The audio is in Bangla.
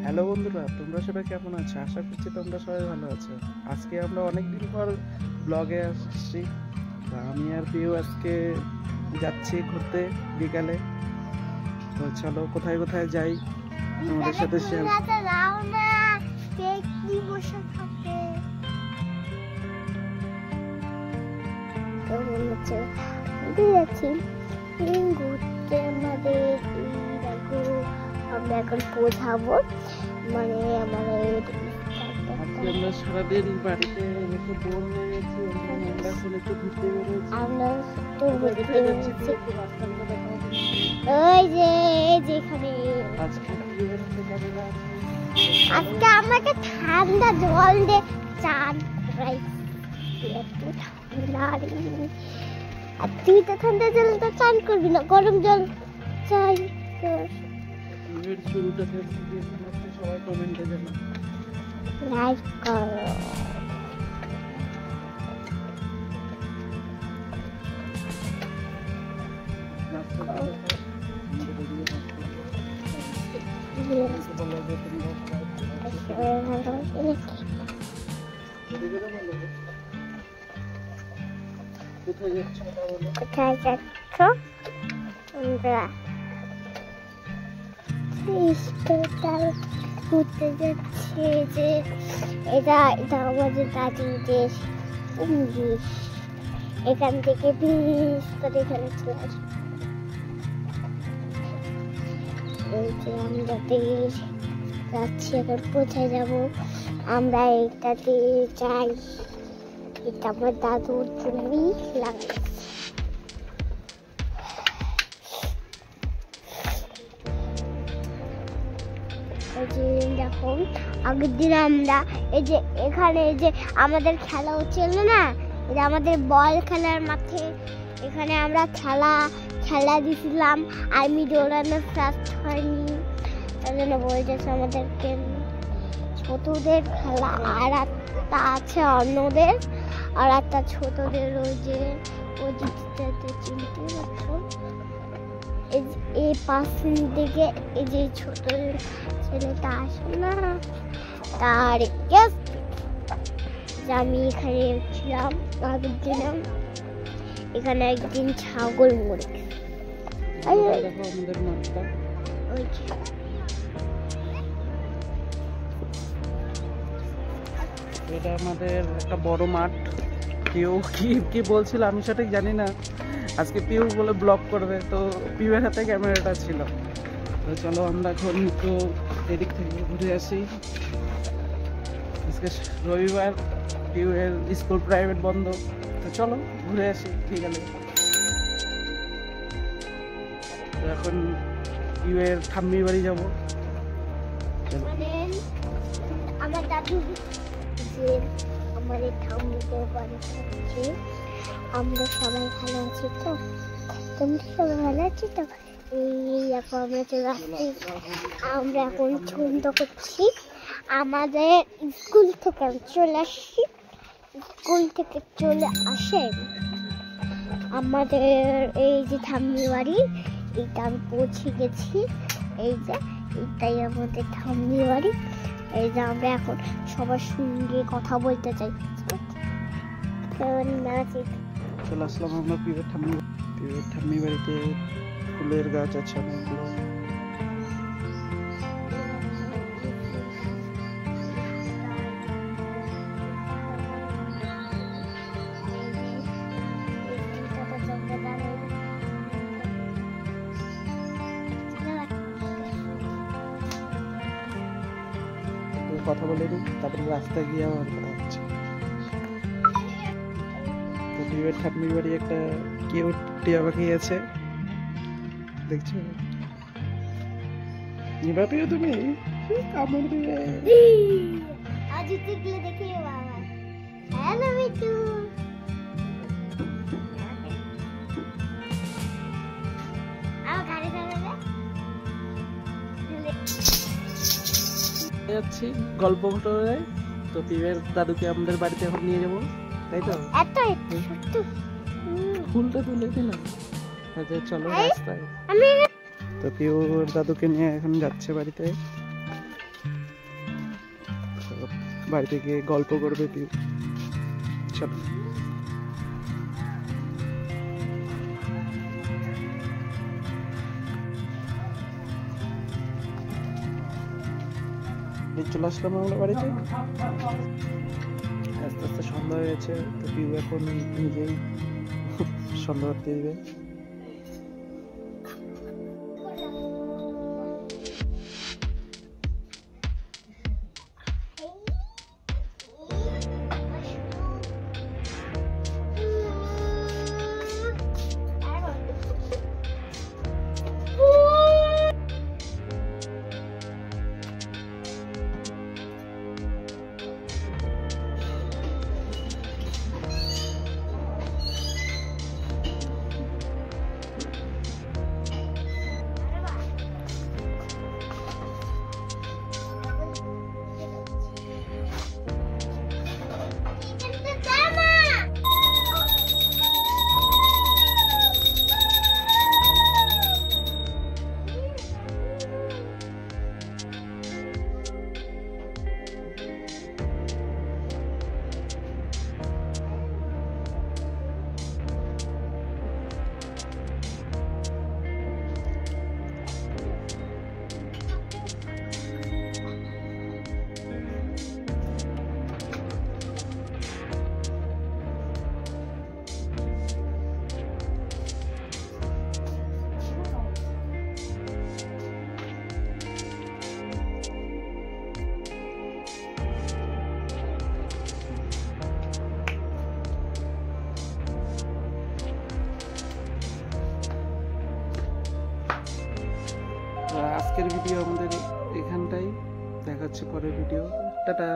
হ্যালো বন্ধুরা, তোমরা সবাই কেমন আছো? আশা করছি তোমরা সবাই ভালো আছো। আজকে আমরা অনেকদিন পর ব্লগে আসছি। আমি আর পিউ আজকে যাচ্ছি ঘুরতে বিকালে। তো চলো কোথায় কোথায় যাই আমাদের সাথে শেয়ার। ঘুরতে আমরা এখন পৌঁছাবো, মানে আমাদের আজকে আমরা সারাদিন বাড়িতে একটু বোর হয়ে গেছি। আমরা এখন একটু ঘুরতে বেরোচ্ছি। আমরা একটু ঘুরতে বেরোচ্ছি। ওই যে যেখানে আজকে আমাকে ঠান্ডা জল দিয়ে চান করাইছি। আর তুই তো ঠান্ডা জল তো চান করবি না, গরম জল চাই। শুরুটা সবাই কমেন্টে জানা, লাইক করো। কোথায় যাচ্ছ? আমরা ঘুরতে যাচ্ছি। যে এটা আমাদের দাদির দেশ। এখান থেকে বিশ করে এখানে চলে আসি। এই যে আমরা যাচ্ছি, এখন কোথায় যাব? আমরা এইটাতে যাই। এটা আমার দাদুর জমি লাগে। দেখুন, আগের দিন আমরা এই যে এখানে যে আমাদের খেলা হচ্ছিল না, এটা আমাদের বল খেলার মাঠে। এখানে আমরা খেলা দিছিলাম। আমি দৌড়ানো ফার্স্ট হয়নি, তার জন্য বলতেছে আমাদেরকে ছোটদের খেলা। আর একটা আছে অন্যদের, আর একটা ছোটদের। ওই যে ওই দিকটাতে চিনতে পারছো, এই পাশের দিকে এই যে ছোট ছেলেটা আসে না, তার আমি এখানে ছিলাম আগের দিন। এখানে একদিন ছাগল মরে গেছে। এটা আমাদের একটা বড় মাঠ। কেউ কি বলছিল আমি সঠিক জানি না। আজকে পিউ বলে ব্লগ করবে, তো পিউয়ের হাতে ক্যামেরাটা ছিল। তো চলো আমরা এখন একটু এদিক থেকে ঘুরে আসি। আজকে রবিবার, পিউয়ের স্কুল প্রাইভেট বন্ধ। তো চলো ঘুরে আসি বিকালে। তো এখন পিউয়ের ঠাম্মির বাড়ি যাবো। আমার দাদু যে আমাদের ঠাম্মিদের বাড়ি যাচ্ছে। আমরা সবাই ভালো আছি তো? তোমরা সবাই ভালো আছি তো? এই এখন আমরা চলে আসছি। আমরা এখন ছন্দ করছি। আমাদের স্কুল থেকে চলে আসছি। স্কুল থেকে চলে আসে আমাদের এই যে ঠাম্মি বাড়ি, এইটা আমি পৌঁছে গেছি। এই যে এইটাই আমাদের ঠাম্মি বাড়ি। এই যে আমরা এখন সবার সঙ্গে কথা বলতে চাই। চলে আসলাম আমরা পিউয়ের ঠাম্মি বাড়িতে। ফুলের গাছ আছে অনেকগুলো। কথা বলে নিই, তারপরে রাস্তায় গিয়ে আমার কথা হচ্ছে। তো পিউয়ের ঠাম্মির বাড়ি একটা কিউট টিয়া পাখি আছে, দেখছো? নিবা পিউ, তুমি কামড় দিবে। আজ দেখলে দেখে বাবা। হ্যালো মিটু। যাচ্ছি গল্প ঘটনায়। তো পিউয়ের দাদুকে আমাদের বাড়িতে এখন নিয়ে যাবো, তাই তো? ফুলটা তুলে দিলাম। আচ্ছা চলো রাস্তায়। তো পিউর দাদুকে নিয়ে এখন যাচ্ছে বাড়িতে। বাড়িতে গিয়ে গল্প করবে পিউ। চলো চলে আসলাম আমরা বাড়িতে। আস্তে আস্তে সন্ধ্যা হয়ে গেছে, তো পিউ এখন নিজেই সন্ধ্যা করতে দিবে। আজকের ভিডিও আমাদের এখানটাই, দেখা হচ্ছে পরের ভিডিও। টাটা।